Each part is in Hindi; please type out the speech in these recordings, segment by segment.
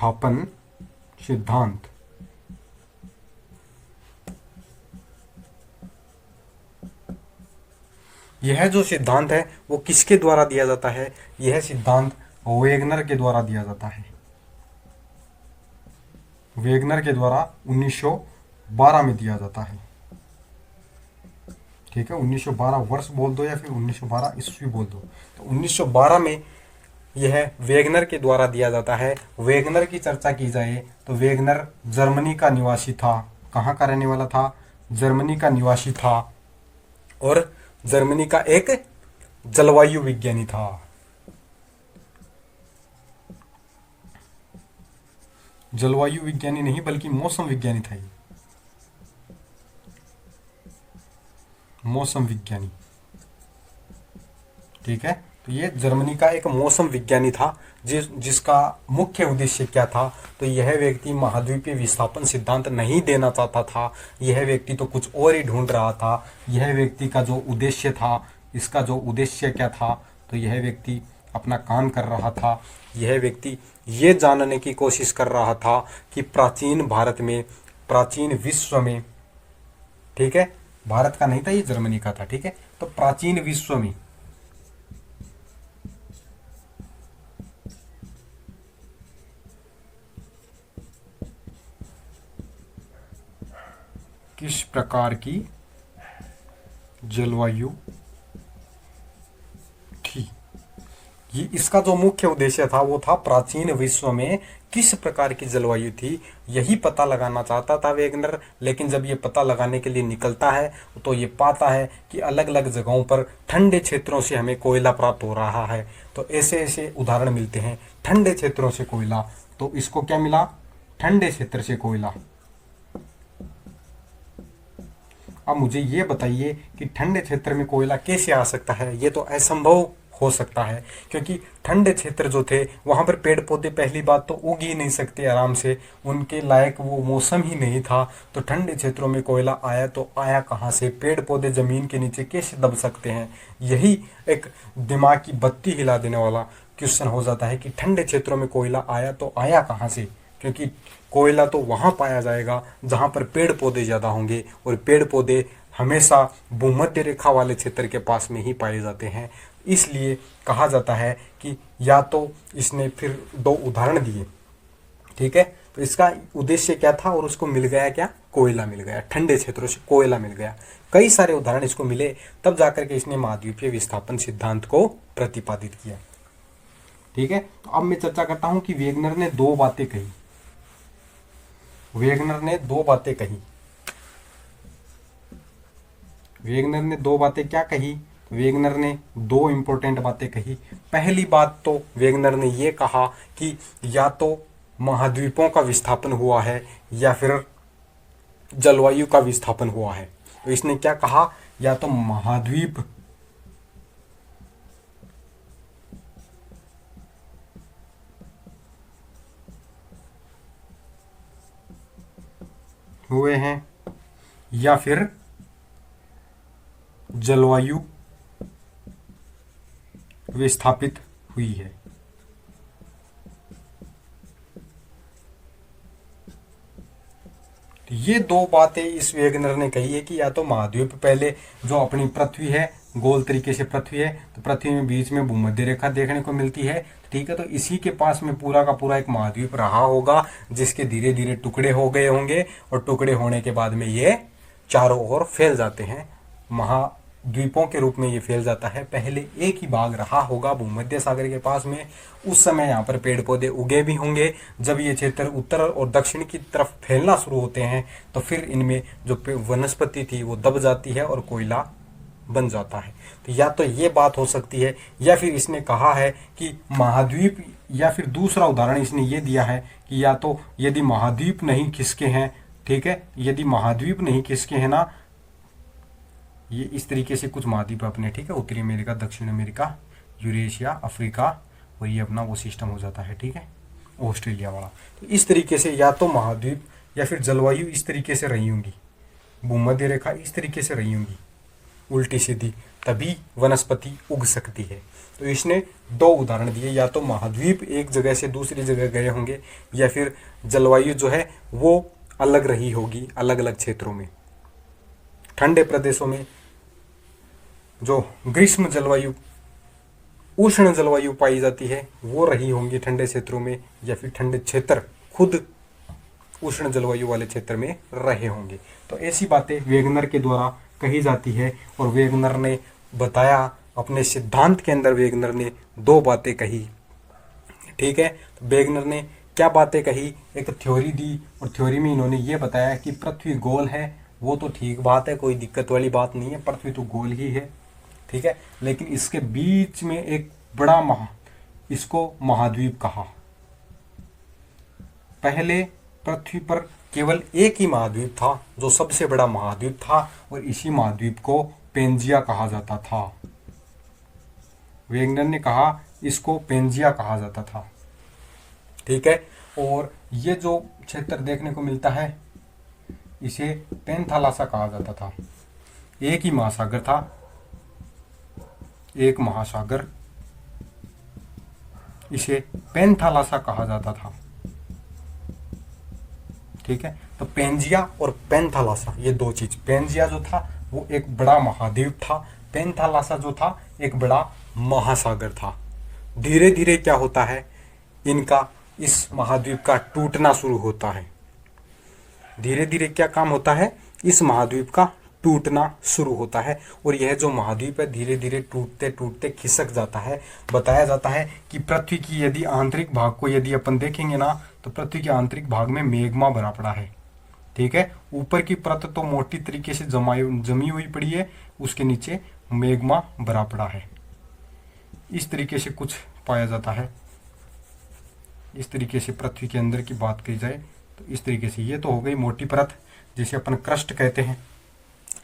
विस्थापन सिद्धांत। यह जो सिद्धांत है वो किसके द्वारा दिया जाता है? यह सिद्धांत वेगनर के द्वारा दिया जाता है। वेगनर के द्वारा 1912 में दिया जाता है। ठीक है, 1912 वर्ष बोल दो या फिर 1912 ईस्वी बोल दो, तो 1912 में यह वेगनर के द्वारा दिया जाता है। वेगनर की चर्चा की जाए तो वेगनर जर्मनी का निवासी था। कहाँ का रहने वाला था? जर्मनी का निवासी था और जर्मनी का एक जलवायु विज्ञानी था। जलवायु विज्ञानी नहीं बल्कि मौसम विज्ञानी था। ये मौसम विज्ञानी, ठीक है। तो ये जर्मनी का एक मौसम विज्ञानी था जिसका मुख्य उद्देश्य क्या था? तो यह व्यक्ति महाद्वीपीय विस्थापन सिद्धांत नहीं देना चाहता था। यह व्यक्ति तो कुछ और ही ढूंढ रहा था। यह व्यक्ति का जो उद्देश्य था, इसका जो उद्देश्य क्या था? तो यह व्यक्ति अपना काम कर रहा था। यह व्यक्ति ये जानने की कोशिश कर रहा था कि प्राचीन भारत में, प्राचीन विश्व में, ठीक है, भारत का नहीं था, ये जर्मनी का था, ठीक है। तो प्राचीन विश्व में किस प्रकार की जलवायु थी। ये इसका जो मुख्य उद्देश्य था वो था प्राचीन विश्व में किस प्रकार की जलवायु थी, यही पता लगाना चाहता था वेगनर। लेकिन जब ये पता लगाने के लिए निकलता है तो ये पाता है कि अलग अलग जगहों पर ठंडे क्षेत्रों से हमें कोयला प्राप्त हो रहा है। तो ऐसे ऐसे उदाहरण मिलते हैं ठंडे क्षेत्रों से कोयला। तो इसको क्या मिला? ठंडे क्षेत्र से कोयला। अब मुझे ये बताइए कि ठंडे क्षेत्र में कोयला कैसे आ सकता है? ये तो असंभव हो सकता है, क्योंकि ठंडे क्षेत्र जो थे वहाँ पर पेड़ पौधे पहली बात तो उग ही नहीं सकते आराम से, उनके लायक वो मौसम ही नहीं था। तो ठंडे क्षेत्रों में कोयला आया तो आया कहाँ से? पेड़ पौधे ज़मीन के नीचे कैसे दब सकते हैं? यही एक दिमाग की बत्ती हिला देने वाला क्वेश्चन हो जाता है कि ठंडे क्षेत्रों में कोयला आया तो आया कहाँ से? क्योंकि कोयला तो वहाँ पाया जाएगा जहाँ पर पेड़ पौधे ज़्यादा होंगे, और पेड़ पौधे हमेशा भूमध्य रेखा वाले क्षेत्र के पास में ही पाए जाते हैं। इसलिए कहा जाता है कि या तो इसने फिर दो उदाहरण दिए, ठीक है। तो इसका उद्देश्य क्या था और उसको मिल गया क्या? कोयला मिल गया, ठंडे क्षेत्रों से कोयला मिल गया। कई सारे उदाहरण इसको मिले, तब जाकर के इसने महाद्वीपीय विस्थापन सिद्धांत को प्रतिपादित किया, ठीक है। तो अब मैं चर्चा करता हूं कि वेगनर ने दो बातें कही। वेगनर ने दो बातें कही। वेगनर ने दो बातें क्या कही? वेगनर ने दो इंपॉर्टेंट बातें कही। पहली बात तो वेगनर ने ये कहा कि या तो महाद्वीपों का विस्थापन हुआ है या फिर जलवायु का विस्थापन हुआ है। तो इसने क्या कहा? या तो महाद्वीप हुए हैं या फिर जलवायु विस्थापित हुई है। तो ये दो बातें इस वेगनर ने कही है कि या तो महाद्वीप पहले जो अपनी पृथ्वी है, गोल तरीके से पृथ्वी है, तो पृथ्वी में बीच में भूमध्य रेखा देखने को मिलती है, ठीक है। तो इसी के पास में पूरा का पूरा एक महाद्वीप रहा होगा जिसके धीरे धीरे टुकड़े हो गए होंगे, और टुकड़े होने के बाद में ये चारों ओर फैल जाते हैं, महाद्वीपों के रूप में ये फैल जाता है। पहले एक ही भाग रहा होगा भूमध्य सागर के पास में, उस समय यहाँ पर पेड़ पौधे उगे भी होंगे। जब ये क्षेत्र उत्तर और दक्षिण की तरफ फैलना शुरू होते हैं तो फिर इनमें जो वनस्पति थी वो दब जाती है और कोयला बन जाता है। तो या तो ये बात हो सकती है, या फिर इसने कहा है कि महाद्वीप, या फिर दूसरा उदाहरण इसने ये दिया है कि या तो यदि महाद्वीप नहीं खिसके हैं, ठीक है, यदि महाद्वीप नहीं खिसके हैं ना, ये इस तरीके से कुछ महाद्वीप अपने, ठीक है, उत्तरी अमेरिका, दक्षिण अमेरिका, यूरेशिया, अफ्रीका, और ये अपना वो सिस्टम हो जाता है, ठीक है, ऑस्ट्रेलिया वाला। तो इस तरीके से या तो महाद्वीप या फिर जलवायु इस तरीके से रही होंगी, भूमध्य रेखा इस तरीके से रही होंगी, उल्टी सीधी, तभी वनस्पति उग सकती है। तो इसने दो उदाहरण दिए, या तो महाद्वीप एक जगह से दूसरी जगह गए होंगे, या फिर जलवायु जो है वो अलग रही होगी अलग अलग क्षेत्रों में। ठंडे प्रदेशों में जो ग्रीष्म जलवायु, उष्ण जलवायु पाई जाती है वो रही होंगी ठंडे क्षेत्रों में, या फिर ठंडे क्षेत्र खुद उष्ण जलवायु वाले क्षेत्र में रहे होंगे। तो ऐसी बातें वेगनर के द्वारा कही जाती है, और वेगनर ने बताया अपने सिद्धांत के अंदर, वेगनर ने दो बातें कही। ठीक है, तो वेगनर ने क्या बातें कही, एक थ्योरी दी, और थ्योरी में इन्होंने ये बताया कि पृथ्वी गोल है, वो तो ठीक बात है, कोई दिक्कत वाली बात नहीं है, पृथ्वी तो गोल ही है। ठीक है, लेकिन इसके बीच में एक बड़ा इसको महाद्वीप कहा। पहले पृथ्वी पर केवल एक ही महाद्वीप था जो सबसे बड़ा महाद्वीप था, और इसी महाद्वीप को पेंजिया कहा जाता था। वेगनर ने कहा इसको पेंजिया कहा जाता था। ठीक है, और ये जो क्षेत्र देखने को मिलता है इसे पेंथालासा कहा जाता था। एक ही महासागर था, एक महासागर, इसे पेंथालासा कहा जाता था। ठीक है, तो पेंजिया और पेंथालासा ये दो चीज, पेंजिया जो था वो एक बड़ा महाद्वीप था, पेंथालासा जो था एक बड़ा महासागर था। धीरे धीरे क्या होता है, इनका इस महाद्वीप का टूटना शुरू होता है। धीरे धीरे क्या काम होता है, इस महाद्वीप का टूटना शुरू होता है, और यह जो महाद्वीप है धीरे धीरे टूटते टूटते खिसक जाता है। बताया जाता है कि पृथ्वी की यदि आंतरिक भाग को यदि अपन देखेंगे ना, तो पृथ्वी के आंतरिक भाग में मेग्मा भरा पड़ा है। ठीक है, ऊपर की परत तो मोटी तरीके से जमी हुई पड़ी है, उसके नीचे मेग्मा भरा पड़ा है। इस तरीके से कुछ पाया जाता है। इस तरीके से पृथ्वी के अंदर की बात की जाए तो इस तरीके से, ये तो हो गई मोटी परत जिसे अपन क्रस्ट कहते हैं,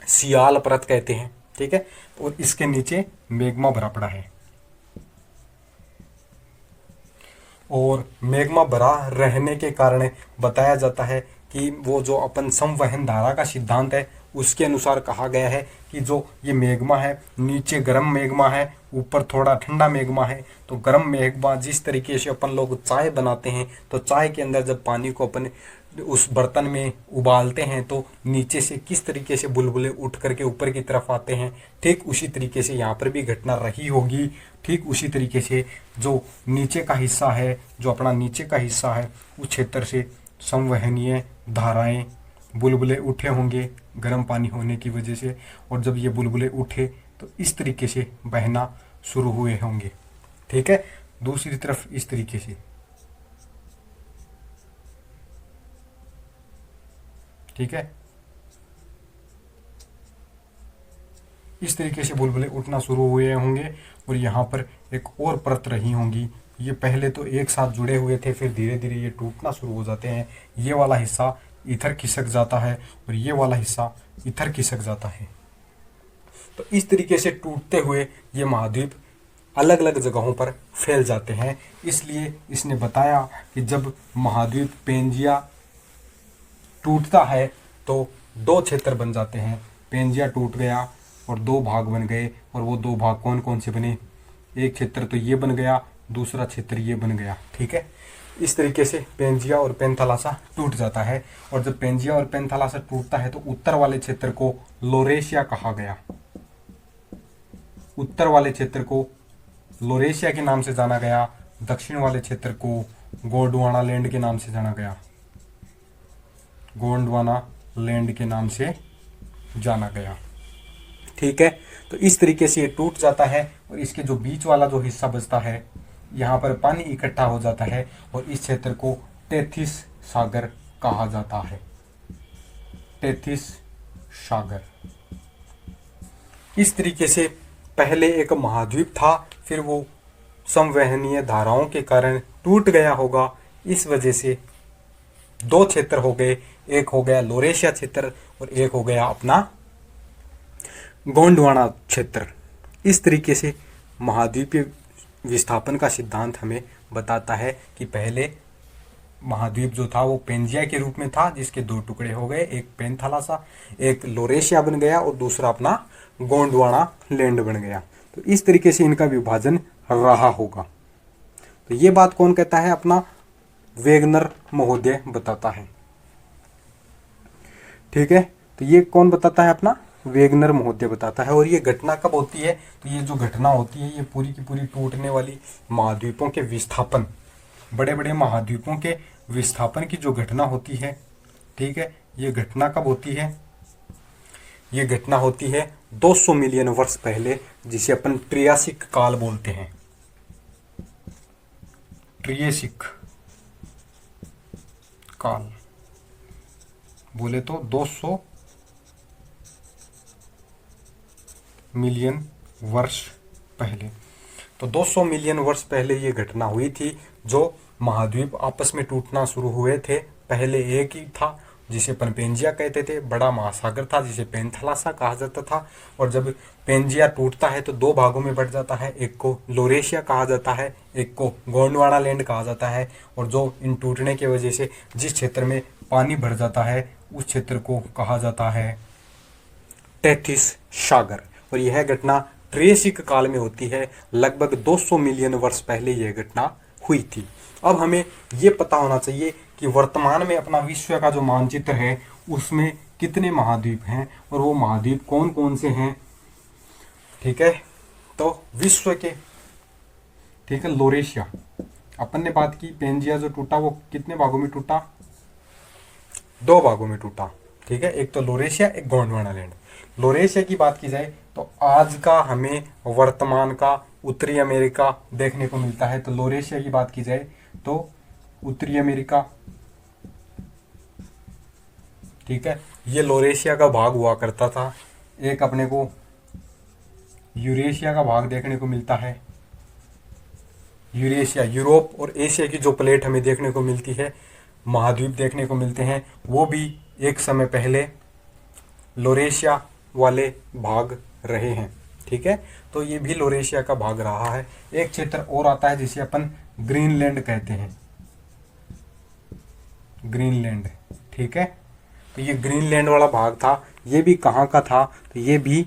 सियाल परत कहते हैं। ठीक है, और इसके नीचे मेग्मा भरा पड़ा है, और मेग्मा भरा रहने के कारण बताया जाता है कि वो जो अपन संवहन धारा का सिद्धांत है उसके अनुसार कहा गया है कि जो ये मेग्मा है, नीचे गर्म मेग्मा है, ऊपर थोड़ा ठंडा मेग्मा है। तो गर्म मेग्मा, जिस तरीके से अपन लोग चाय बनाते हैं तो चाय के अंदर जब पानी को अपन उस बर्तन में उबालते हैं तो नीचे से किस तरीके से बुलबुले उठ करके ऊपर की तरफ आते हैं, ठीक उसी तरीके से यहाँ पर भी घटना रही होगी। ठीक उसी तरीके से जो नीचे का हिस्सा है, जो अपना नीचे का हिस्सा है, उस क्षेत्र से संवहनीय धाराएं, बुलबुले उठे होंगे गर्म पानी होने की वजह से, और जब ये बुलबुले उठे तो इस तरीके से बहना शुरू हुए होंगे। ठीक है, दूसरी तरफ इस तरीके से। ठीक है, इस तरीके से बुलबुले उठना शुरू हुए होंगे, और यहाँ पर एक और परत रही होंगी। ये पहले तो एक साथ जुड़े हुए थे, फिर धीरे धीरे ये टूटना शुरू हो जाते हैं। ये वाला हिस्सा इधर खिसक जाता है और ये वाला हिस्सा इधर खिसक जाता है। तो इस तरीके से टूटते हुए ये महाद्वीप अलग अलग जगहों पर फैल जाते हैं। इसलिए इसने बताया कि जब महाद्वीप पेंजिया टूटता है तो दो क्षेत्र बन जाते हैं। पेंजिया टूट गया और दो भाग बन गए, और वो दो भाग कौन कौन से बने, एक क्षेत्र तो ये बन गया, दूसरा क्षेत्र ये बन गया। ठीक है, इस तरीके से पेंजिया और पेंथालासा टूट जाता है। और जब पेंजिया और पेंथालासा टूटता है तो उत्तर वाले क्षेत्र को लोरेशिया कहा गया। उत्तर वाले क्षेत्र को लोरेशिया के नाम से जाना गया, दक्षिण वाले क्षेत्र को गोंडवाना लैंड के नाम से जाना गया। गोंडवाना लैंड के नाम से जाना गया। ठीक है, तो इस तरीके से ये टूट जाता है, और इसके जो बीच वाला जो हिस्सा बचता है यहाँ पर पानी इकट्ठा हो जाता है, और इस क्षेत्र को टेथिस सागर कहा जाता है। टेथिस सागर। इस तरीके से पहले एक महाद्वीप था, फिर वो संवहनीय धाराओं के कारण टूट गया होगा। इस वजह से दो क्षेत्र हो गए, एक हो गया लोरेशिया क्षेत्र और एक हो गया अपना गोंडवाना क्षेत्र। इस तरीके से महाद्वीपीय विस्थापन का सिद्धांत हमें बताता है कि पहले महाद्वीप जो था वो पेंजिया के रूप में था, जिसके दो टुकड़े हो गए, एक पेनथालासा, एक लोरेशिया बन गया और दूसरा अपना गोंडवाना लैंड बन गया। तो इस तरीके से इनका विभाजन रहा होगा। तो ये बात कौन कहता है? अपना वेगनर महोदय बताता है। ठीक है, तो ये कौन बताता है? अपना वेगनर महोदय बताता है। और ये घटना कब होती है? तो ये जो घटना होती है ये पूरी की पूरी टूटने वाली महाद्वीपों के विस्थापन, बड़े बड़े महाद्वीपों के विस्थापन की जो घटना होती है, ठीक है, ये घटना कब होती है? ये घटना होती है 200 मिलियन वर्ष पहले, जिसे अपन ट्रियासिक काल बोलते हैं। ट्रियासिक काल बोले तो 200 मिलियन वर्ष पहले। तो 200 मिलियन वर्ष पहले ये घटना हुई थी, जो महाद्वीप आपस में टूटना शुरू हुए थे। पहले एक ही था जिसे अपन पेंजिया कहते थे, बड़ा महासागर था जिसे पेनथालासा कहा जाता था। और जब पेंजिया टूटता है तो दो भागों में बढ़ जाता है, एक को लोरेशिया कहा जाता है, एक को गोंडवाना लैंड कहा जाता है। और जो इन टूटने की वजह से जिस क्षेत्र में पानी भर जाता है उस क्षेत्र को कहा जाता है टेथिस सागर। और यह घटना ट्रियासिक काल में होती है, लगभग 200 मिलियन वर्ष पहले यह घटना हुई थी। अब हमें ये पता होना चाहिए कि वर्तमान में अपना विश्व का जो मानचित्र है उसमें कितने महाद्वीप हैं और वो महाद्वीप कौन कौन से हैं। ठीक है, तो विश्व के, ठीक है, लोरेशिया, अपन ने बात की पेंजिया जो टूटा वो कितने भागों में टूटा? दो भागों में टूटा। ठीक है, एक तो लोरेशिया, एक गोंडवाना लैंड। लोरेशिया की बात की जाए तो आज का हमें वर्तमान का उत्तरी अमेरिका देखने को मिलता है। तो लोरेशिया की बात की जाए तो उत्तरी अमेरिका, ठीक है, ये लोरेशिया का भाग हुआ करता था। एक अपने को यूरेशिया का भाग देखने को मिलता है। यूरेशिया, यूरोप और एशिया की जो प्लेट हमें देखने को मिलती है, महाद्वीप देखने को मिलते हैं, वो भी एक समय पहले लोरेशिया वाले भाग रहे हैं। ठीक है, तो ये भी लोरेशिया का भाग रहा है। एक क्षेत्र और आता है जिसे अपन ग्रीनलैंड कहते हैं, ग्रीनलैंड। ठीक है, तो ये ग्रीनलैंड वाला भाग था, ये भी कहाँ का था? तो ये भी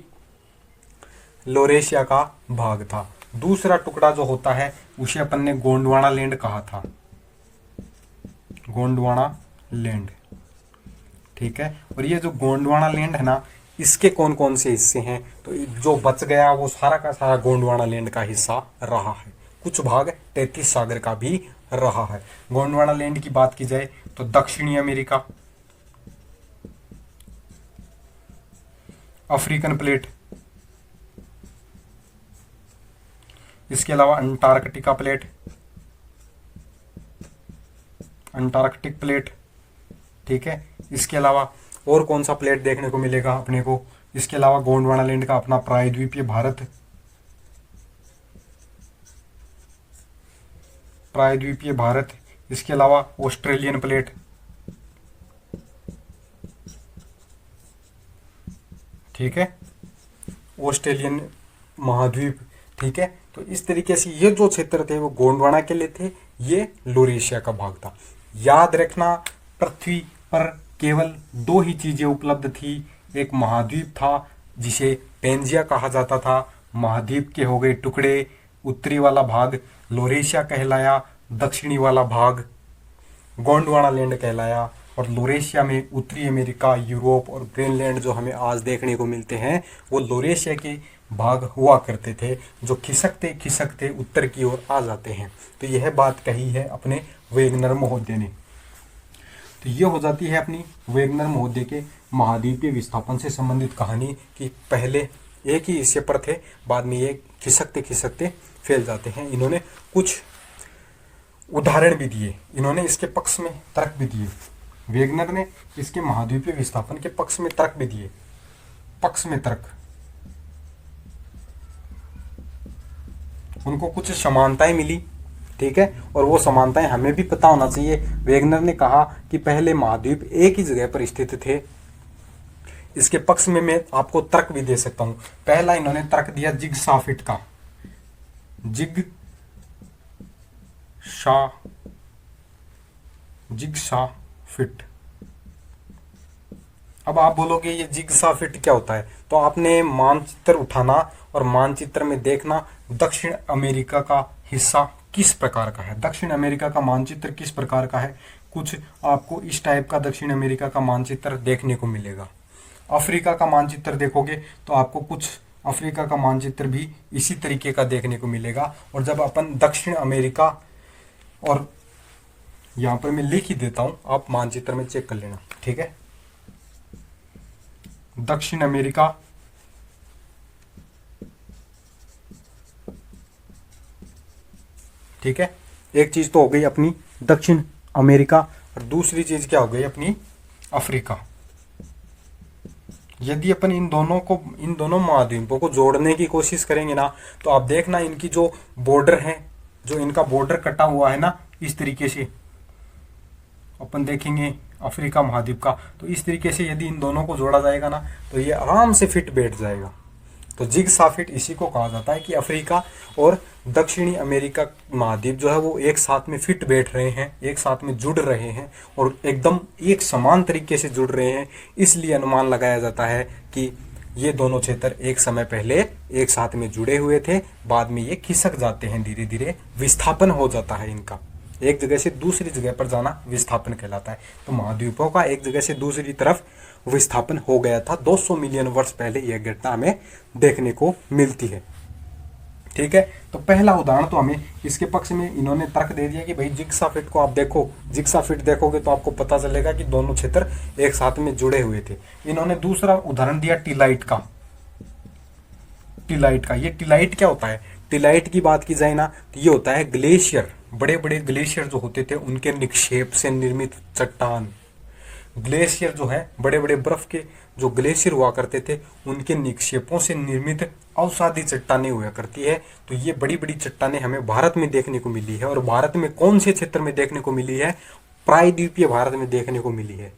लोरेशिया का भाग था। दूसरा टुकड़ा जो होता है उसे अपन ने गोंडवाना लैंड कहा था, गोंडवाना लैंड। ठीक है, और ये जो गोंडवाना लैंड है ना, इसके कौन कौन से हिस्से हैं? तो जो बच गया वो सारा का सारा गोंडवाना लैंड का हिस्सा रहा है। कुछ भाग टेथिस सागर का भी रहा है। गोंडवाना लैंड की बात की जाए तो दक्षिणी अमेरिका, अफ्रीकन प्लेट, इसके अलावा अंटार्कटिका प्लेट, अंटार्कटिक प्लेट। ठीक है, इसके अलावा और कौन सा प्लेट देखने को मिलेगा अपने को? इसके अलावा गोंडवाना लैंड का अपना प्रायद्वीपीय भारत, प्रायद्वीपीय भारत। इसके अलावा ऑस्ट्रेलियन प्लेट। ठीक है, ऑस्ट्रेलियन महाद्वीप। ठीक है, तो इस तरीके से ये जो क्षेत्र थे वो गोंडवाना के लिए थे, ये लोरेशिया का भाग था। याद रखना, पृथ्वी पर केवल दो ही चीजें उपलब्ध थी। एक महाद्वीप था जिसे पेंजिया कहा जाता था, महाद्वीप के हो गए टुकड़े, उत्तरी वाला भाग लोरेशिया कहलाया, दक्षिणी वाला भाग गोंडवाना लैंड कहलाया। और लोरेशिया में उत्तरी अमेरिका, यूरोप और ग्रीनलैंड जो हमें आज देखने को मिलते हैं वो लोरेशिया के भाग हुआ करते थे, जो खिसकते खिसकते उत्तर की ओर आ जाते हैं। तो यह बात कही है अपने वेगनर महोदय ने। तो ये हो जाती है अपनी वेगनर महोदय के महाद्वीपीय विस्थापन से संबंधित कहानी कि पहले एक ही हिस्से पर थे, बाद में ये खिसकते खिसकते फैल जाते हैं। इन्होंने कुछ उदाहरण भी दिए, इन्होंने इसके पक्ष में तर्क भी दिए। वेगनर ने इसके महाद्वीपीय विस्थापन के पक्ष में तर्क भी दिए, पक्ष में तर्क। उनको कुछ समानताएं मिली। ठीक है, और वो समानताएं हमें भी पता होना चाहिए। वेगनर ने कहा कि पहले महाद्वीप एक ही जगह पर स्थित थे। इसके पक्ष में मैं आपको तर्क भी दे सकता हूं। पहला इन्होंने तर्क दिया जिगसाफिट का, जिगसाफिट जिग्सा फिट। अब आप बोलोगे ये जिग्सा फिट क्या होता है, तो आपने मानचित्र उठाना और मानचित्र में देखना दक्षिण अमेरिका का हिस्सा किस प्रकार का है, दक्षिण अमेरिका का मानचित्र किस प्रकार का है। कुछ आपको इस टाइप का दक्षिण अमेरिका का मानचित्र देखने को मिलेगा। अफ्रीका का मानचित्र देखोगे तो आपको कुछ अफ्रीका का मानचित्र भी इसी तरीके का देखने को मिलेगा। और जब अपन दक्षिण अमेरिका, और यहाँ पर मैं लिख ही देता हूँ, आप मानचित्र में चेक कर लेना, ठीक है। दक्षिण अमेरिका, ठीक है, एक चीज तो हो गई अपनी दक्षिण अमेरिका, और दूसरी चीज क्या हो गई अपनी अफ्रीका। यदि अपन इन दोनों महाद्वीपों को जोड़ने की कोशिश करेंगे ना, तो आप देखना इनकी जो बॉर्डर है, जो इनका बॉर्डर कटा हुआ है ना, इस तरीके से अपन देखेंगे अफ्रीका महाद्वीप का, तो इस तरीके से यदि इन दोनों को जोड़ा जाएगा ना, तो ये आराम से फिट बैठ जाएगा। तो जिग्सा फिट इसी को कहा जाता है कि अफ्रीका और दक्षिणी अमेरिका महाद्वीप जो है वो एक साथ में फिट बैठ रहे हैं, एक साथ में जुड़ रहे हैं और एकदम एक समान तरीके से जुड़ रहे हैं। इसलिए अनुमान लगाया जाता है कि ये दोनों क्षेत्र एक समय पहले एक साथ में जुड़े हुए थे, बाद में ये खिसक जाते हैं, धीरे धीरे विस्थापन हो जाता है इनका, एक जगह से दूसरी जगह पर जाना विस्थापन कहलाता है। तो महाद्वीपों का एक जगह से दूसरी तरफ विस्थापन हो गया था 200 मिलियन वर्ष पहले, यह घटना हमें देखने को मिलती है, ठीक है। तो पहला उदाहरण तो हमें इसके पक्ष में इन्होंने तर्क दे दिया कि भाई जिग्सा फिट को आप देखो, जिग्सा फिट देखोगे तो आपको पता चलेगा कि दोनों क्षेत्र एक साथ में जुड़े हुए थे। इन्होंने दूसरा उदाहरण दिया टिलाइट का। ये टिलाइट क्या होता है, टिलाइट की बात की जाए ना, तो ये होता है ग्लेशियर, बड़े बड़े ग्लेशियर जो होते थे उनके निक्षेप से निर्मित चट्टान। ग्लेशियर जो है, बड़े बड़े बर्फ के जो ग्लेशियर हुआ करते थे उनके निक्षेपों से निर्मित अवसादी चट्टानें हुआ करती है। तो ये बड़ी बड़ी चट्टानें हमें भारत में देखने को मिली है। और भारत में कौन से क्षेत्र में देखने को मिली है, प्रायद्वीपीय भारत में देखने को मिली है।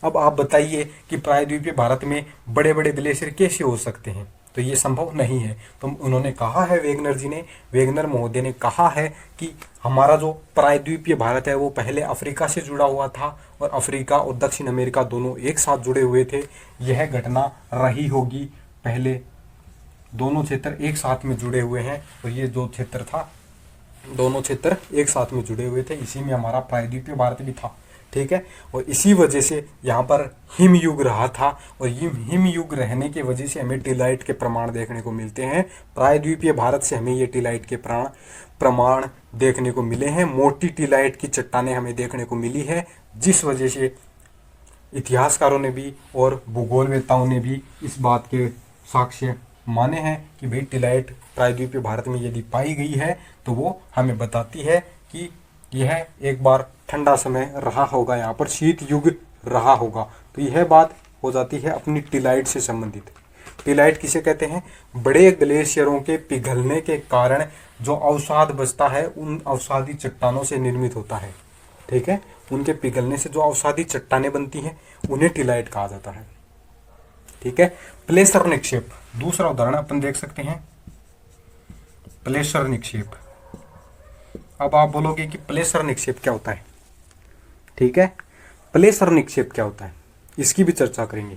अब आप बताइए कि प्रायद्वीपीय भारत में बड़े बड़े ग्लेशियर कैसे हो सकते हैं, तो ये संभव नहीं है। तो उन्होंने कहा है, वेगनर महोदय ने कहा है कि हमारा जो प्रायद्वीपीय भारत है वो पहले अफ्रीका से जुड़ा हुआ था और अफ्रीका और दक्षिण अमेरिका दोनों एक साथ जुड़े हुए थे। यह घटना रही होगी, पहले दोनों क्षेत्र एक साथ में जुड़े हुए हैं और ये जो क्षेत्र था, दोनों क्षेत्र एक साथ में जुड़े हुए थे, इसी में हमारा प्रायद्वीपीय भारत भी था, ठीक है। और इसी वजह से यहाँ पर हिम युग रहा था और हिम युग रहने की वजह से हमें टिलाइट के प्रमाण देखने को मिलते हैं। प्रायद्वीपीय भारत से हमें ये टिलाइट के प्रमाण देखने को मिले हैं। मोटी टिलाइट की चट्टानें हमें देखने को मिली है, जिस वजह से इतिहासकारों ने भी और भूगोलवेत्ताओं ने भी इस बात के साक्ष्य माने हैं कि भाई टिलाइट प्रायद्वीपीय भारत में यदि पाई गई है तो वो हमें बताती है कि यह एक बार ठंडा समय रहा होगा, यहाँ पर शीत युग रहा होगा। तो यह बात हो जाती है अपनी टिलाइट से संबंधित। टिलाइट किसे कहते हैं, बड़े ग्लेशियरों के पिघलने के कारण जो अवसाद बचता है उन अवसादी चट्टानों से निर्मित होता है, ठीक है। उनके पिघलने से जो अवसादी चट्टानें बनती हैं उन्हें टिलाइट कहा जाता है, ठीक है। प्लेसर निक्षेप, दूसरा उदाहरण अपन देख सकते हैं, प्लेसर निक्षेप। अब आप बोलोगे कि प्लेसर निक्षेप क्या होता है, ठीक है। प्लेसर निक्षेप क्या होता है, इसकी भी चर्चा करेंगे।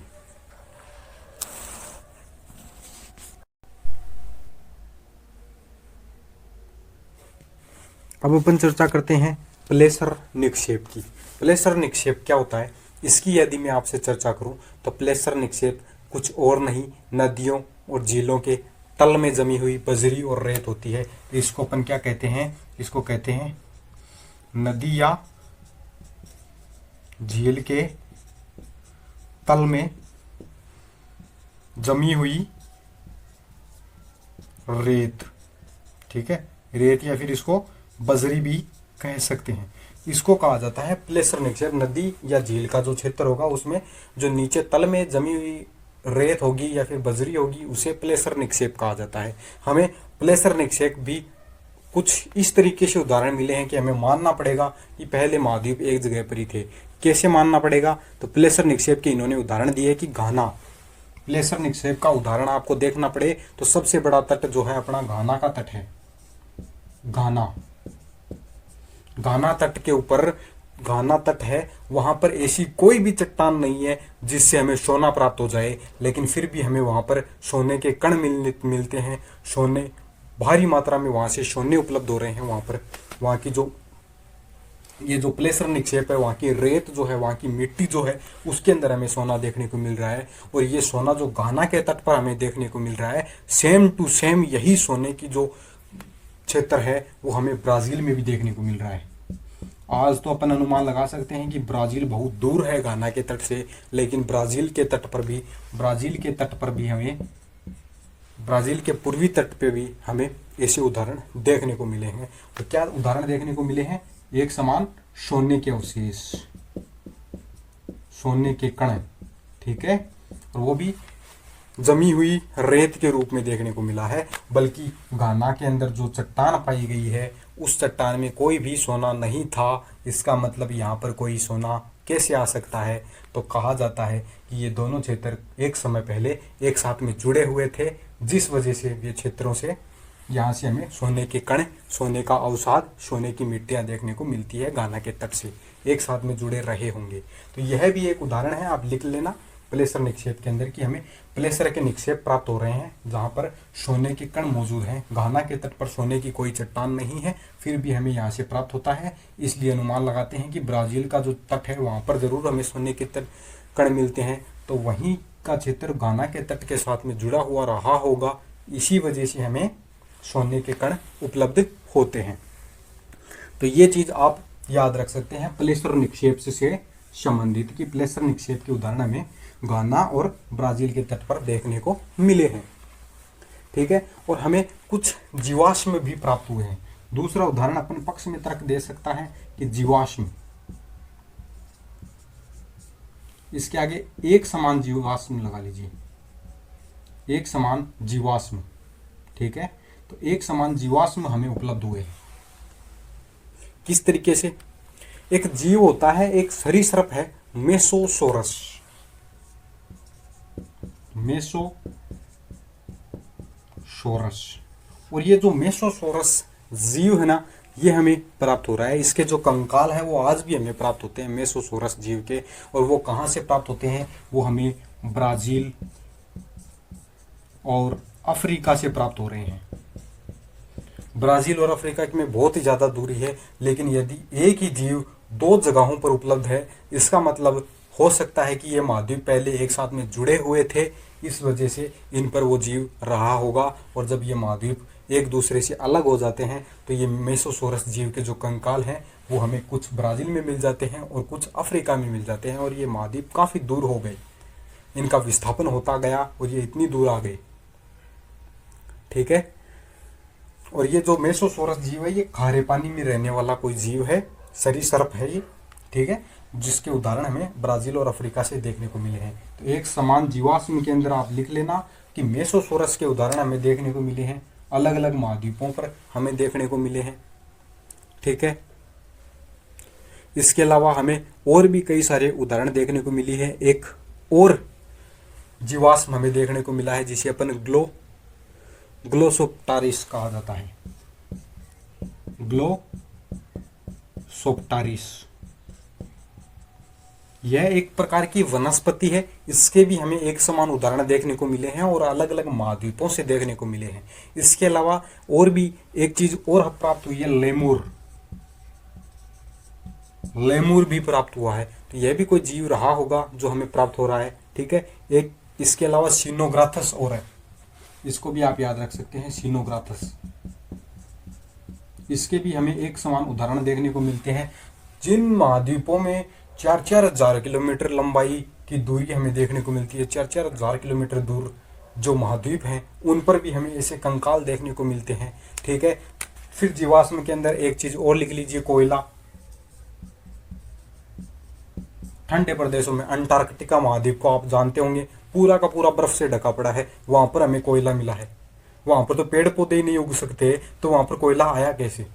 अब अपन चर्चा करते हैं प्लेसर निक्षेप की। प्लेसर निक्षेप क्या होता है, इसकी यदि मैं आपसे चर्चा करूं तो प्लेसर निक्षेप कुछ और नहीं, नदियों और झीलों के तल में जमी हुई बजरी और रेत होती है। इसको अपन क्या कहते हैं, इसको कहते हैं नदी या झील के तल में जमी हुई रेत, ठीक है, रेत या फिर इसको बजरी भी कह सकते हैं। इसको कहा जाता है प्लेसर निक्षेप। नदी या झील का जो क्षेत्र होगा उसमें जो नीचे तल में जमी हुई रेत होगी या फिर बजरी होगी उसे प्लेसर निक्षेप कहा जाता है। हमें प्लेसर निक्षेप भी कुछ इस तरीके से उदाहरण मिले हैं कि हमें मानना पड़ेगा कि पहले महाद्वीप एक जगह पर ही थे। कैसे मानना पड़ेगा, तो प्लेसर निक्षेप के इन्होंने उदाहरण दिए कि घाना। प्लेसर निक्षेप का उदाहरण आपको देखना पड़े तो सबसे बड़ा तट जो है अपना घाना का तट है। घाना तट के ऊपर घाना तट है वहां पर ऐसी कोई भी चट्टान नहीं है जिससे हमें सोना प्राप्त हो जाए, लेकिन फिर भी हमें वहां पर सोने के कण मिलते हैं। सोने भारी मात्रा में वहां से सोने उपलब्ध हो रहे हैं। वहां पर वहां की जो ये जो प्लेसर निक्षेप है, वहाँ की रेत जो है, वहाँ की मिट्टी जो है, उसके अंदर हमें सोना देखने को मिल रहा है। और ये सोना जो घाना के तट पर हमें देखने को मिल रहा है, सेम टू सेम यही सोने की जो क्षेत्र है वो हमें ब्राजील में भी देखने को मिल रहा है। आज तो अपन अनुमान लगा सकते हैं कि ब्राजील बहुत दूर है घाना के तट से, लेकिन ब्राजील के तट पर भी हमें, ब्राजील के पूर्वी तट पे भी हमें ऐसे उदाहरण देखने को मिले हैं। तो क्या उदाहरण देखने को मिले हैं? एक समान सोने के अवशेष, सोने के कण, ठीक है, और वो भी जमी हुई रेत के रूप में देखने को मिला है। बल्कि घाना के अंदर जो चट्टान पाई गई है उस चट्टान में कोई भी सोना नहीं था। इसका मतलब यहाँ पर कोई सोना कैसे आ सकता है? तो कहा जाता है कि ये दोनों क्षेत्र एक समय पहले एक साथ में जुड़े हुए थे, जिस वजह से ये क्षेत्रों से यहाँ से हमें सोने के कण, सोने का अवसाद, सोने की मिट्टियाँ देखने को मिलती है। घाना के तट से एक साथ में जुड़े रहे होंगे। तो यह भी एक उदाहरण है, आप लिख लेना प्लेसर निक्षेप के अंदर कि हमें प्लेसर के निक्षेप प्राप्त हो रहे हैं जहाँ पर सोने के कण मौजूद हैं। घाना के तट पर सोने की कोई चट्टान नहीं है, फिर भी हमें यहाँ से प्राप्त होता है। इसलिए अनुमान लगाते हैं कि ब्राज़ील का जो तट है वहाँ पर ज़रूर हमें सोने के तट कण मिलते हैं। तो वहीं का क्षेत्र घाना के तट के साथ में जुड़ा हुआ रहा होगा, इसी वजह से हमें सोने के कण उपलब्ध होते हैं। तो ये चीज़ आप याद रख सकते हैं प्लेसर निक्षेप से संबंधित, कि प्लेसर निक्षेप के उदाहरण हमें घाना और ब्राज़ील के तट पर देखने को मिले हैं, ठीक है। और हमें कुछ जीवाश्म भी प्राप्त हुए हैं। दूसरा उदाहरण अपन पक्ष में तर्क दे सकता है कि जीवाश्म, इसके आगे एक समान जीवाश्म लगा लीजिए, एक समान जीवाश्म, ठीक है। तो एक समान जीवाश्म हमें उपलब्ध हुए हैं। किस तरीके से? एक जीव होता है, एक सरीसृप है, मेसोसोरस, और ये जो मेसोसोरस जीव है ना, ये हमें प्राप्त हो रहा है। इसके जो कंकाल है वो आज भी हमें प्राप्त होते हैं मेसोसोरस जीव के। और वो कहाँ से प्राप्त होते हैं? वो हमें ब्राज़ील और अफ्रीका से प्राप्त हो रहे हैं। ब्राज़ील और अफ्रीका में बहुत ही ज़्यादा दूरी है, लेकिन यदि एक ही जीव दो जगहों पर उपलब्ध है, इसका मतलब हो सकता है कि ये महाद्वीप पहले एक साथ में जुड़े हुए थे, इस वजह से इन पर वो जीव रहा होगा। और जब ये महाद्वीप एक दूसरे से अलग हो जाते हैं तो ये मेसोसोरस जीव के जो कंकाल हैं वो हमें कुछ ब्राज़ील में मिल जाते हैं और कुछ अफ्रीका में मिल जाते हैं। और ये महाद्वीप काफ़ी दूर हो गए, इनका विस्थापन होता गया और ये इतनी दूर आ गए, ठीक है। और ये जो मेसोसोरस जीव है ये खारे पानी में रहने वाला कोई जीव है, सरीसृप है ये, ठीक है, जिसके उदाहरण हमें ब्राज़ील और अफ्रीका से देखने को मिले हैं। तो एक समान जीवाश्म के अंदर आप लिख लेना कि मेसोसोरस के उदाहरण हमें देखने को मिले हैं, अलग अलग महाद्वीपों पर हमें देखने को मिले हैं, ठीक है। इसके अलावा हमें और भी कई सारे उदाहरण देखने को मिली है। एक और जीवाश्म हमें देखने को मिला है जिसे अपन ग्लोसोप्टारिस कहा जाता है, ग्लोसोप्टारिस। यह एक प्रकार की वनस्पति है, इसके भी हमें एक समान उदाहरण देखने को मिले हैं और अलग अलग महाद्वीपों से देखने को मिले हैं। इसके अलावा और भी एक चीज और प्राप्त हुई है, लेमूर भी प्राप्त हुआ है। तो यह भी कोई जीव रहा होगा जो हमें प्राप्त हो रहा है, ठीक है। एक इसके अलावा सिनोग्राथस और है, इसको भी आप याद रख सकते हैं, सिनोग्राथस। इसके भी हमें एक समान उदाहरण देखने को मिलते हैं। जिन महाद्वीपों में 4-4 हजार किलोमीटर लंबाई की दूरी हमें देखने को मिलती है, 4-4 हजार किलोमीटर दूर जो महाद्वीप हैं उन पर भी हमें ऐसे कंकाल देखने को मिलते हैं, ठीक है। फिर जीवाश्म के अंदर एक चीज और लिख लीजिए, कोयला। ठंडे प्रदेशों में अंटार्कटिका महाद्वीप को आप जानते होंगे, पूरा का पूरा बर्फ से ढका पड़ा है, वहां पर हमें कोयला मिला है। वहां पर तो पेड़ पौधे ही नहीं उग सकते, तो वहां पर कोयला आया कैसे?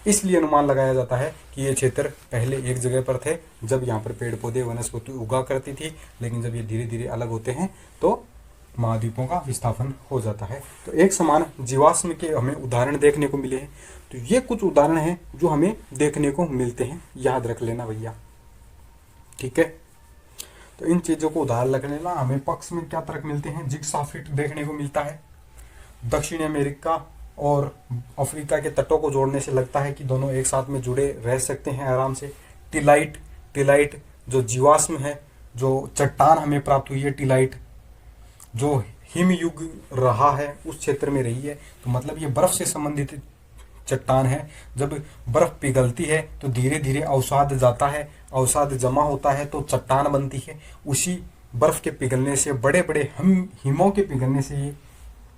इसलिए अनुमान लगाया जाता है कि ये क्षेत्र पहले एक जगह पर थे जब यहाँ पर पेड़ पौधे वनस्पति उगा करती थी, लेकिन जब ये धीरे धीरे अलग होते हैं तो महाद्वीपों का विस्थापन हो जाता है। तो एक समान जीवाश्म के हमें उदाहरण देखने को मिले हैं। तो ये कुछ उदाहरण हैं जो हमें देखने को मिलते हैं, याद रख लेना भैया, ठीक है। तो इन चीज़ों को उदाहरण रख लेना। हमें पक्ष में क्या तर्क मिलते हैं, जिग्सा फिट देखने को मिलता है। दक्षिण अमेरिका और अफ्रीका के तटों को जोड़ने से लगता है कि दोनों एक साथ में जुड़े रह सकते हैं आराम से। टिलाइट जो जीवाश्म है, जो चट्टान हमें प्राप्त हुई है टिलाइट, जो हिमयुग रहा है उस क्षेत्र में रही है, तो मतलब ये बर्फ से संबंधित चट्टान है। जब बर्फ पिघलती है तो धीरे धीरे अवसाद जाता है, अवसाद जमा होता है तो चट्टान बनती है। उसी बर्फ के पिघलने से, बड़े बड़े हिमों के पिघलने से ये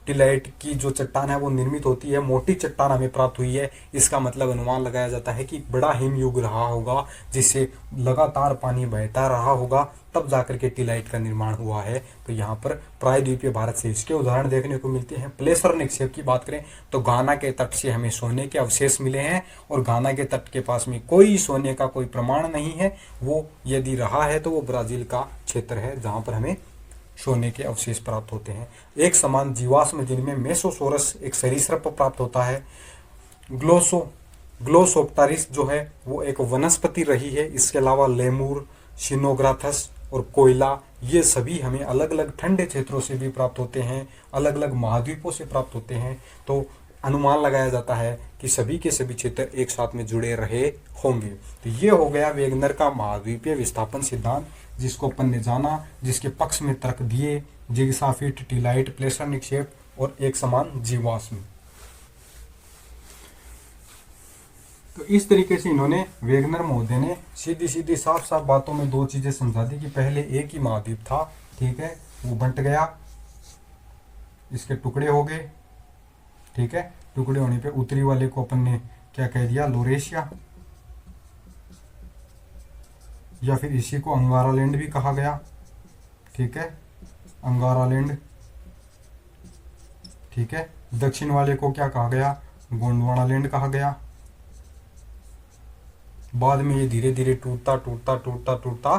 टिलाइट की जो चट्टान है वो निर्मित होती है। मोटी चट्टान हमें प्राप्त हुई है, इसका मतलब अनुमान लगाया जाता है कि बड़ा हिमयुग रहा होगा जिससे लगातार पानी बहता रहा होगा, तब जाकर के टिलाइट का निर्माण हुआ है। तो यहाँ पर प्रायद्वीपीय भारत से इसके उदाहरण देखने को मिलते हैं। प्लेसर निक्षेप की बात करें तो घाना के तट से हमें सोने के अवशेष मिले हैं, और घाना के तट के पास में कोई सोने का कोई प्रमाण नहीं है। वो यदि रहा है तो वो ब्राजील का क्षेत्र है जहाँ पर हमें सोने के अवशेष प्राप्त होते हैं। एक समान जीवाश्म जिनमें मेसोसोरस एक सरीसृप प्राप्त होता है। ग्लोसोप्टेरिस जो है वो एक वनस्पति रही है। इसके अलावा लेमूर, सिनोग्राथस और कोयला, ये सभी हमें अलग अलग ठंडे क्षेत्रों से भी प्राप्त होते हैं, अलग अलग महाद्वीपों से प्राप्त होते हैं। तो अनुमान लगाया जाता है कि सभी के सभी क्षेत्र एक साथ में जुड़े रहे होंगे। तो ये हो गया वेगनर का महाद्वीपीय विस्थापन सिद्धांत, जिसको अपन ने जाना, जिसके पक्ष में तर्क दिए, जिग्सा फिट, टिलाइट, प्लेसर निक्षेप और एक समान जीवाश्म। तो इस तरीके से इन्होंने, वेगनर महोदय ने सीधी सीधी साफ साफ बातों में दो चीजें समझा दी कि पहले एक ही महाद्वीप था, ठीक है, वो बंट गया, इसके टुकड़े हो गए, ठीक है। टुकड़े होने पे उत्तरी वाले को अपन ने क्या कह दिया, लोरेशिया, या फिर इसी को अंगारालैंड भी कहा गया, ठीक है, अंगारालैंड, ठीक है। दक्षिण वाले को क्या कहा गया, गोंडवानालैंड कहा गया। बाद में ये धीरे धीरे टूटता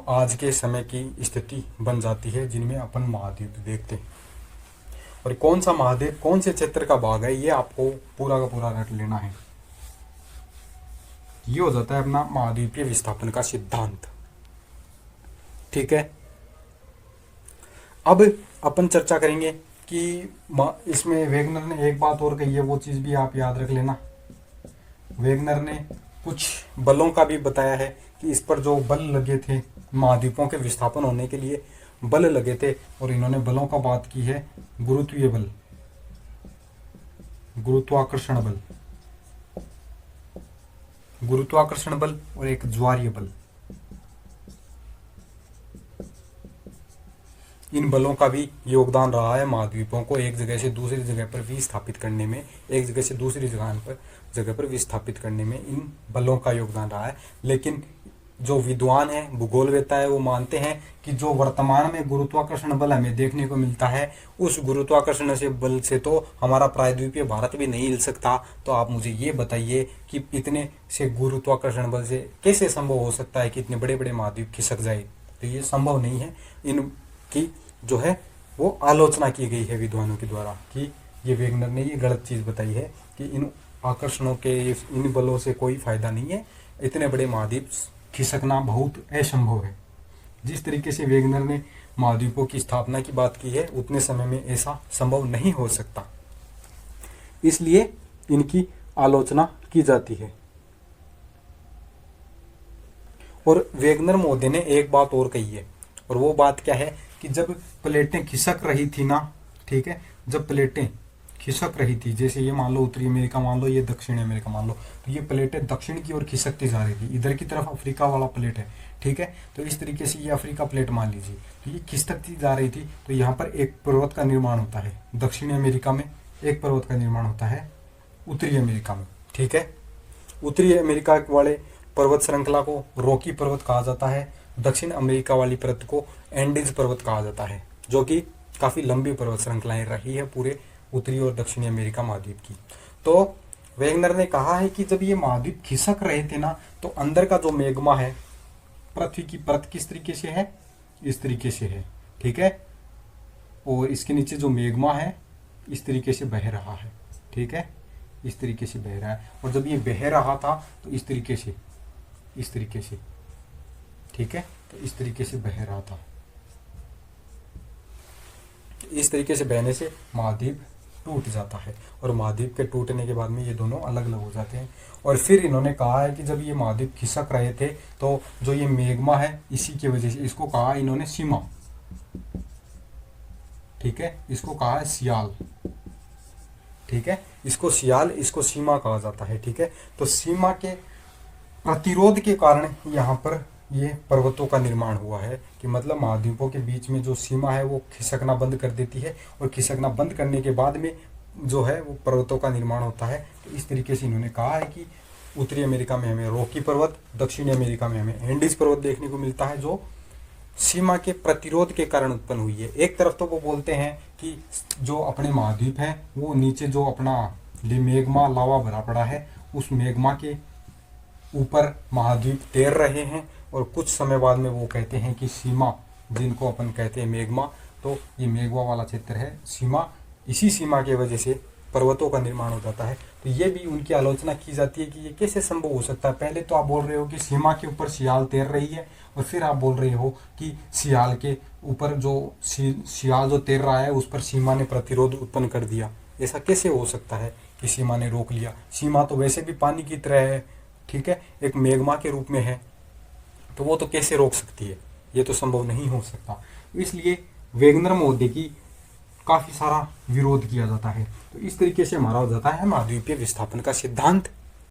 आज के समय की स्थिति बन जाती है, जिनमें अपन महाद्वीप देखते हैं। और कौन सा महाद्वीप कौन से क्षेत्र का भाग है, ये आपको पूरा का पूरा रट लेना है। ये हो जाता है अपना महाद्वीपीय विस्थापन का सिद्धांत, ठीक है। अब अपन चर्चा करेंगे कि इसमें वेगनर ने एक बात और कही है, वो चीज भी आप याद रख लेना। वेगनर ने कुछ बलों का भी बताया है कि इस पर जो बल लगे थे, महाद्वीपों के विस्थापन होने के लिए बल लगे थे, और इन्होंने बलों का बात की है, गुरुत्वीय बल, गुरुत्वाकर्षण बल, गुरुत्वाकर्षण बल और एक ज्वारीय बल। इन बलों का भी योगदान रहा है महाद्वीपों को एक जगह से दूसरी जगह पर विस्थापित करने में, एक जगह से दूसरी जगह पर विस्थापित करने में इन बलों का योगदान रहा है। लेकिन जो विद्वान है, भूगोलवेत्ता है, वो मानते हैं कि जो वर्तमान में गुरुत्वाकर्षण बल हमें देखने को मिलता है, उस गुरुत्वाकर्षण से बल से तो हमारा प्रायद्वीपीय भारत भी नहीं हिल सकता। तो आप मुझे ये बताइए कि इतने से गुरुत्वाकर्षण बल से कैसे संभव हो सकता है कि इतने बड़े बड़े महाद्वीप खिसक जाए। तो ये संभव नहीं है। इनकी जो है वो आलोचना की गई है विद्वानों के द्वारा कि ये वेगनर ने ये गलत चीज़ बताई है कि इन आकर्षणों के, इन बलों से कोई फायदा नहीं है, इतने बड़े महाद्वीप खिसकना बहुत असंभव है। जिस तरीके से वेगनर ने महाद्वीपों की स्थापना की बात की है, उतने समय में ऐसा संभव नहीं हो सकता, इसलिए इनकी आलोचना की जाती है। और वेगनर महोदय ने एक बात और कही है, और वो बात क्या है कि जब प्लेटें खिसक रही थी ना, ठीक है, जब प्लेटें खिसक रही थी, जैसे ये मान लो उत्तरी अमेरिका मान लो, ये दक्षिण अमेरिका मान लो, तो ये प्लेटें दक्षिण की ओर खिसकती जा रही थी। इधर की तरफ अफ्रीका वाला प्लेट है, ठीक है, तो इस तरीके से ये अफ्रीका प्लेट मान लीजिए, तो ये खिसकती जा रही थी। तो यहाँ पर एक पर्वत का निर्माण होता है दक्षिणी अमेरिका में, एक पर्वत का निर्माण होता है उत्तरी अमेरिका में, ठीक है। उत्तरी अमेरिका वाले पर्वत श्रृंखला को रॉकी पर्वत कहा जाता है, दक्षिण अमेरिका वाली पर्वत को एंडीज पर्वत कहा जाता है, जो कि काफ़ी लंबी पर्वत श्रृंखलाएं रही है पूरे उत्तरी और दक्षिणी अमेरिका महाद्वीप की। तो वेगनर ने कहा है कि जब ये महाद्वीप खिसक रहे थे ना, तो अंदर का जो मैग्मा है, पृथ्वी की परत किस तरीके से है, इस तरीके से है, ठीक है। और इसके नीचे जो मेग्मा है इस तरीके से बह रहा है, ठीक है, इस तरीके से बह रहा है। और जब ये बह रहा था तो इस तरीके से, ठीक है, तो इस तरीके से बह रहा था। इस तरीके से बहने से महाद्वीप टूट जाता है और महाद्वीप के टूटने के बाद में ये दोनों अलग अलग हो जाते हैं। और फिर इन्होंने कहा है कि जब ये महाद्वीप खिसक रहे थे तो जो ये मेग्मा है इसी की वजह से इसको कहा इन्होंने सीमा, ठीक है, इसको कहा है सियाल, ठीक है, इसको सियाल, इसको सीमा कहा जाता है, ठीक है। तो सीमा के प्रतिरोध के कारण यहाँ पर ये पर्वतों का निर्माण हुआ है कि मतलब महाद्वीपों के बीच में जो सीमा है वो खिसकना बंद कर देती है और खिसकना बंद करने के बाद में जो है वो पर्वतों का निर्माण होता है। तो इस तरीके से इन्होंने कहा है कि उत्तरी अमेरिका में हमें रॉकी पर्वत, दक्षिणी अमेरिका में हमें एंडीज पर्वत देखने को मिलता है जो सीमा के प्रतिरोध के कारण उत्पन्न हुई है। एक तरफ तो वो बोलते हैं कि जो अपने महाद्वीप है वो नीचे जो अपना मेग्मा लावा भरा पड़ा है उस मेग्मा के ऊपर महाद्वीप तैर रहे हैं, और कुछ समय बाद में वो कहते हैं कि सीमा, जिनको अपन कहते हैं मेग्मा, तो ये मेग्मा वाला क्षेत्र है सीमा, इसी सीमा की वजह से पर्वतों का निर्माण हो जाता है। तो ये भी उनकी आलोचना की जाती है कि ये कैसे संभव हो सकता है। पहले तो आप बोल रहे हो कि सीमा के ऊपर सियाल तैर रही है और फिर आप बोल रहे हो कि सियाल के ऊपर जो सियाल जो तैर रहा है उस पर सीमा ने प्रतिरोध उत्पन्न कर दिया। ऐसा कैसे हो सकता है कि सीमा ने रोक लिया? सीमा तो वैसे भी पानी की तरह है, ठीक है, एक मेग्मा के रूप में है, तो वो तो कैसे रोक सकती है? ये तो संभव नहीं हो सकता। इसलिए वेगनर महोदय की काफ़ी सारा विरोध किया जाता है। तो इस तरीके से हमारा हो जाता है महाद्वीपीय विस्थापन का सिद्धांत।